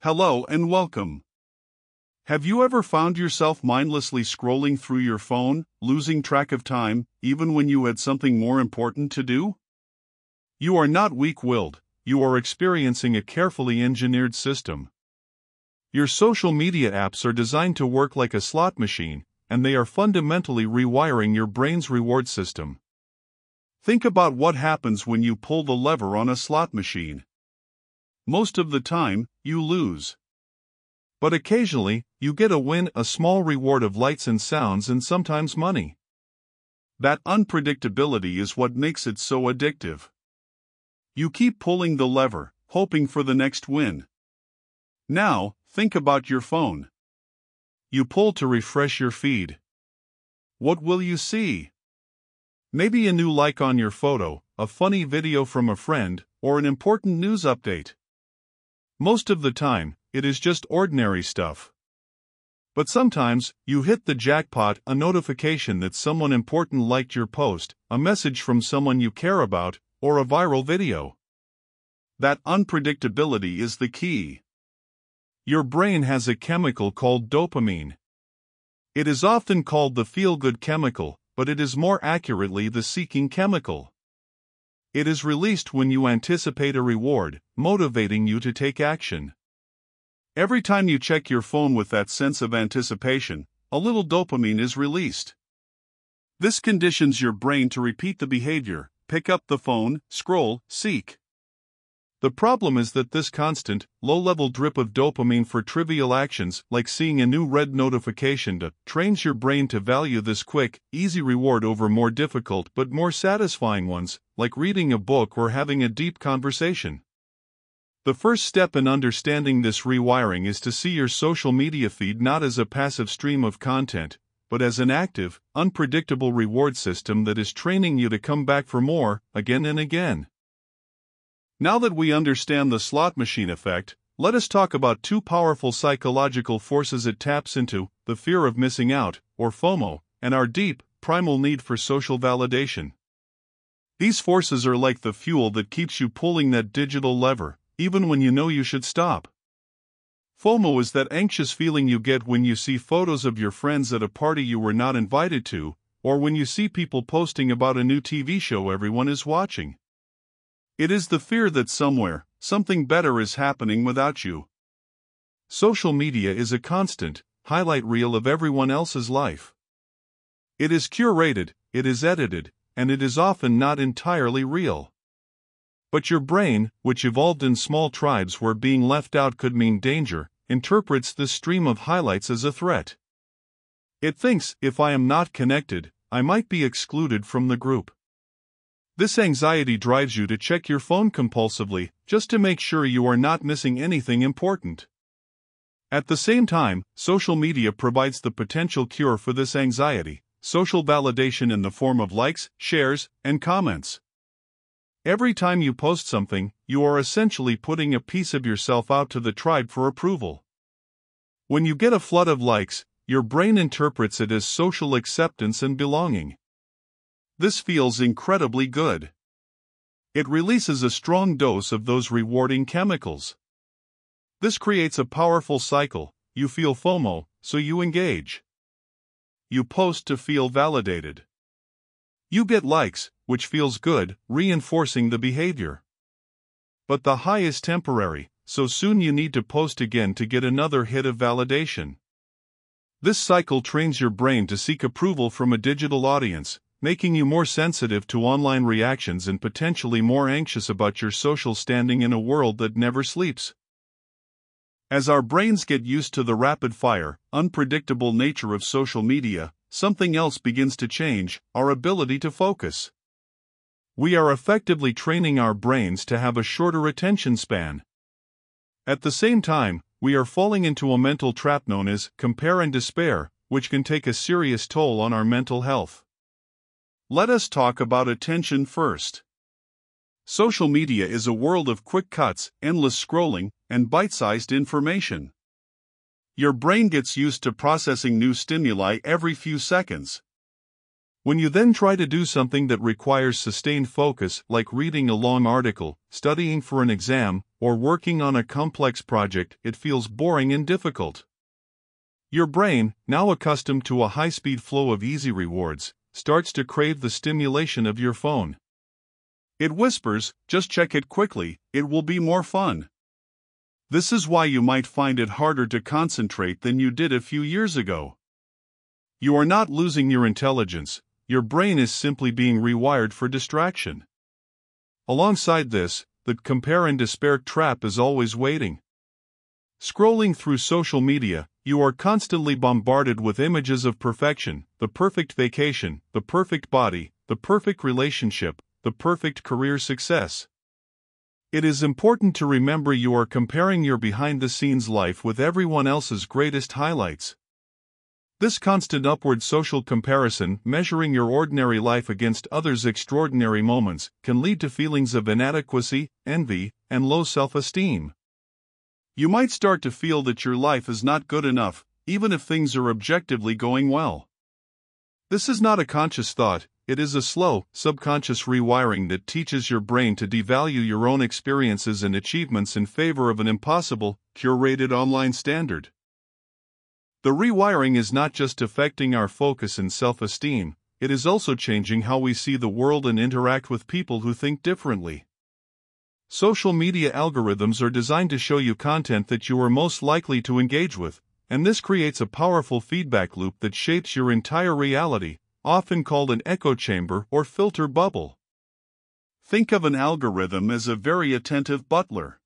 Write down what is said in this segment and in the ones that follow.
Hello and welcome. Have you ever found yourself mindlessly scrolling through your phone, losing track of time, even when you had something more important to do? You are not weak-willed, you are experiencing a carefully engineered system. Your social media apps are designed to work like a slot machine, and they are fundamentally rewiring your brain's reward system. Think about what happens when you pull the lever on a slot machine. Most of the time, you lose. But occasionally, you get a win, a small reward of lights and sounds, and sometimes money. That unpredictability is what makes it so addictive. You keep pulling the lever, hoping for the next win. Now, think about your phone. You pull to refresh your feed. What will you see? Maybe a new like on your photo, a funny video from a friend, or an important news update. Most of the time, it is just ordinary stuff. But sometimes, you hit the jackpot, a notification that someone important liked your post, a message from someone you care about, or a viral video. That unpredictability is the key. Your brain has a chemical called dopamine. It is often called the feel-good chemical, but it is more accurately the seeking chemical. It is released when you anticipate a reward, motivating you to take action. Every time you check your phone with that sense of anticipation, a little dopamine is released. This conditions your brain to repeat the behavior: pick up the phone, scroll, seek. The problem is that this constant, low-level drip of dopamine for trivial actions, like seeing a new red notification, trains your brain to value this quick, easy reward over more difficult but more satisfying ones, like reading a book or having a deep conversation. The first step in understanding this rewiring is to see your social media feed not as a passive stream of content, but as an active, unpredictable reward system that is training you to come back for more, again and again. Now that we understand the slot machine effect, let us talk about two powerful psychological forces it taps into: the fear of missing out, or FOMO, and our deep, primal need for social validation. These forces are like the fuel that keeps you pulling that digital lever, even when you know you should stop. FOMO is that anxious feeling you get when you see photos of your friends at a party you were not invited to, or when you see people posting about a new TV show everyone is watching. It is the fear that somewhere, something better is happening without you. Social media is a constant highlight reel of everyone else's life. It is curated, it is edited, and it is often not entirely real. But your brain, which evolved in small tribes where being left out could mean danger, interprets this stream of highlights as a threat. It thinks, if I am not connected, I might be excluded from the group. This anxiety drives you to check your phone compulsively, just to make sure you are not missing anything important. At the same time, social media provides the potential cure for this anxiety: social validation in the form of likes, shares, and comments. Every time you post something, you are essentially putting a piece of yourself out to the tribe for approval. When you get a flood of likes, your brain interprets it as social acceptance and belonging. This feels incredibly good. It releases a strong dose of those rewarding chemicals. This creates a powerful cycle: you feel FOMO, so you engage. You post to feel validated. You get likes, which feels good, reinforcing the behavior. But the high is temporary, so soon you need to post again to get another hit of validation. This cycle trains your brain to seek approval from a digital audience, making you more sensitive to online reactions and potentially more anxious about your social standing in a world that never sleeps. As our brains get used to the rapid-fire, unpredictable nature of social media, something else begins to change: our ability to focus. We are effectively training our brains to have a shorter attention span. At the same time, we are falling into a mental trap known as compare and despair, which can take a serious toll on our mental health. Let us talk about attention first. Social media is a world of quick cuts, endless scrolling, and bite-sized information. Your brain gets used to processing new stimuli every few seconds. When you then try to do something that requires sustained focus, like reading a long article, studying for an exam, or working on a complex project, it feels boring and difficult. Your brain, now accustomed to a high-speed flow of easy rewards, starts to crave the stimulation of your phone. It whispers, "Just check it quickly, it will be more fun." This is why you might find it harder to concentrate than you did a few years ago. You are not losing your intelligence, your brain is simply being rewired for distraction. Alongside this, the compare and despair trap is always waiting. Scrolling through social media, you are constantly bombarded with images of perfection, the perfect vacation, the perfect body, the perfect relationship, the perfect career success. It is important to remember you are comparing your behind-the-scenes life with everyone else's greatest highlights. This constant upward social comparison, measuring your ordinary life against others' extraordinary moments, can lead to feelings of inadequacy, envy, and low self-esteem. You might start to feel that your life is not good enough, even if things are objectively going well. This is not a conscious thought, it is a slow, subconscious rewiring that teaches your brain to devalue your own experiences and achievements in favor of an impossible, curated online standard. The rewiring is not just affecting our focus and self-esteem, it is also changing how we see the world and interact with people who think differently. Social media algorithms are designed to show you content that you are most likely to engage with, and this creates a powerful feedback loop that shapes your entire reality, often called an echo chamber or filter bubble. Think of an algorithm as a very attentive butler.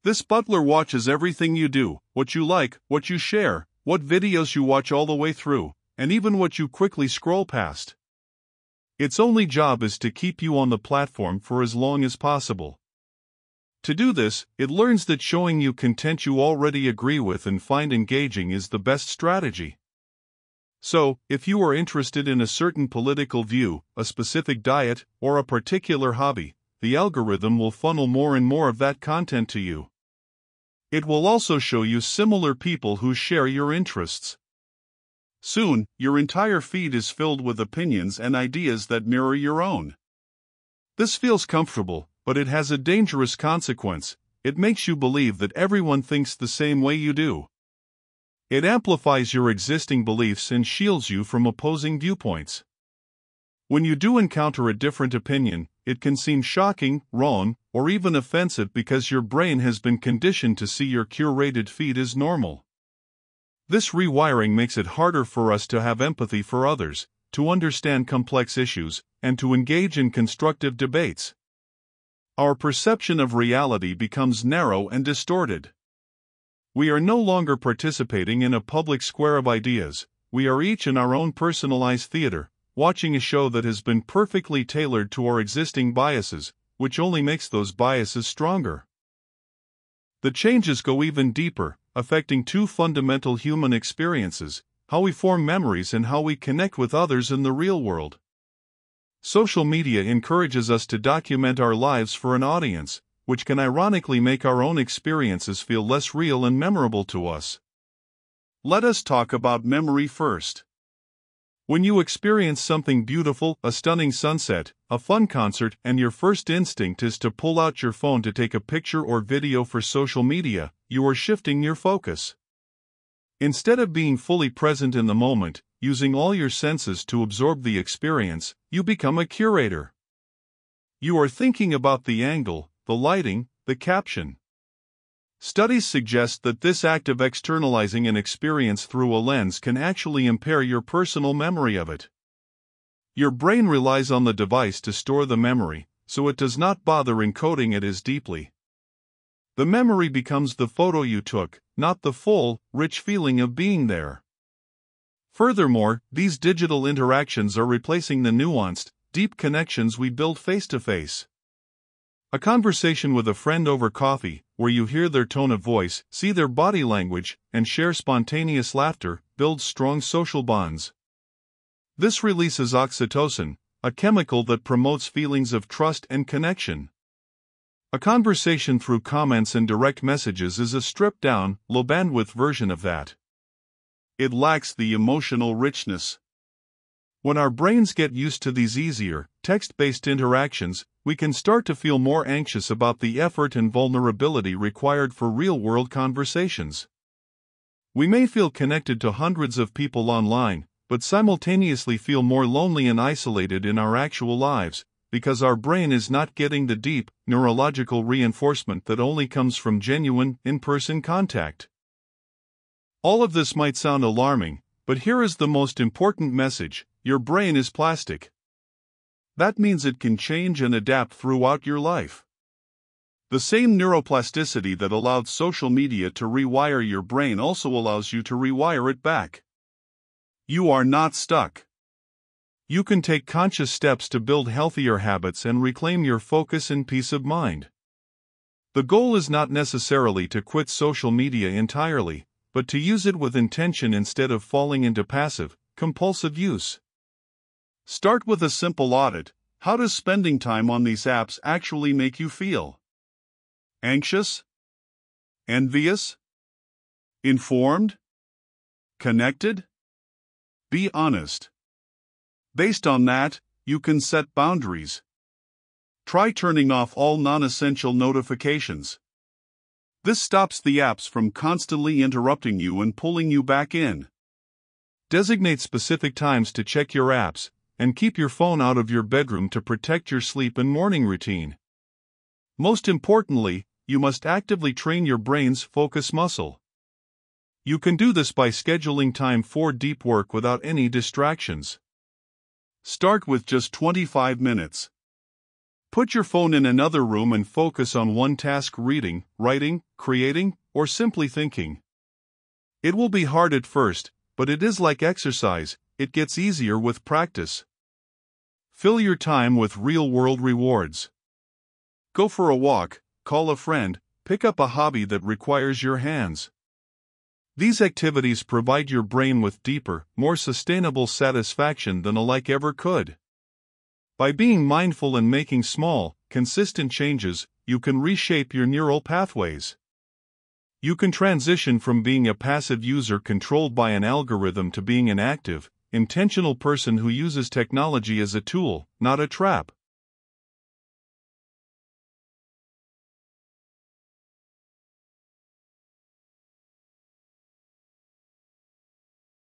This butler watches everything you do, what you like, what you share, what videos you watch all the way through, and even what you quickly scroll past. Its only job is to keep you on the platform for as long as possible. To do this, it learns that showing you content you already agree with and find engaging is the best strategy. So, if you are interested in a certain political view, a specific diet, or a particular hobby, the algorithm will funnel more and more of that content to you. It will also show you similar people who share your interests. Soon, your entire feed is filled with opinions and ideas that mirror your own. This feels comfortable, but it has a dangerous consequence. It makes you believe that everyone thinks the same way you do. It amplifies your existing beliefs and shields you from opposing viewpoints. When you do encounter a different opinion, it can seem shocking, wrong, or even offensive because your brain has been conditioned to see your curated feed as normal. This rewiring makes it harder for us to have empathy for others, to understand complex issues, and to engage in constructive debates. Our perception of reality becomes narrow and distorted. We are no longer participating in a public square of ideas, we are each in our own personalized theater, watching a show that has been perfectly tailored to our existing biases, which only makes those biases stronger. The changes go even deeper, affecting two fundamental human experiences: how we form memories and how we connect with others in the real world. Social media encourages us to document our lives for an audience, which can ironically make our own experiences feel less real and memorable to us. Let us talk about memory first. When you experience something beautiful, a stunning sunset, a fun concert, and your first instinct is to pull out your phone to take a picture or video for social media, you are shifting your focus. Instead of being fully present in the moment, using all your senses to absorb the experience, you become a curator. You are thinking about the angle, the lighting, the caption. Studies suggest that this act of externalizing an experience through a lens can actually impair your personal memory of it. Your brain relies on the device to store the memory, so it does not bother encoding it as deeply. The memory becomes the photo you took, not the full, rich feeling of being there. Furthermore, these digital interactions are replacing the nuanced, deep connections we build face-to-face. A conversation with a friend over coffee, where you hear their tone of voice, see their body language, and share spontaneous laughter, builds strong social bonds. This releases oxytocin, a chemical that promotes feelings of trust and connection. A conversation through comments and direct messages is a stripped-down, low-bandwidth version of that. It lacks the emotional richness. When our brains get used to these easier, text-based interactions, we can start to feel more anxious about the effort and vulnerability required for real-world conversations. We may feel connected to hundreds of people online, but simultaneously feel more lonely and isolated in our actual lives, because our brain is not getting the deep, neurological reinforcement that only comes from genuine, in-person contact. All of this might sound alarming, but here is the most important message: your brain is plastic. That means it can change and adapt throughout your life. The same neuroplasticity that allowed social media to rewire your brain also allows you to rewire it back. You are not stuck. You can take conscious steps to build healthier habits and reclaim your focus and peace of mind. The goal is not necessarily to quit social media entirely, but to use it with intention instead of falling into passive, compulsive use. Start with a simple audit. How does spending time on these apps actually make you feel? Anxious? Envious? Informed? Connected? Be honest. Based on that, you can set boundaries. Try turning off all non-essential notifications. This stops the apps from constantly interrupting you and pulling you back in. Designate specific times to check your apps, and keep your phone out of your bedroom to protect your sleep and morning routine. Most importantly, you must actively train your brain's focus muscle. You can do this by scheduling time for deep work without any distractions. Start with just 25 minutes. Put your phone in another room and focus on one task: reading, writing, creating, or simply thinking. It will be hard at first, but it is like exercise, it gets easier with practice. Fill your time with real-world rewards. Go for a walk, call a friend, pick up a hobby that requires your hands. These activities provide your brain with deeper, more sustainable satisfaction than a like ever could. By being mindful and making small, consistent changes, you can reshape your neural pathways. You can transition from being a passive user controlled by an algorithm to being an active, intentional person who uses technology as a tool, not a trap.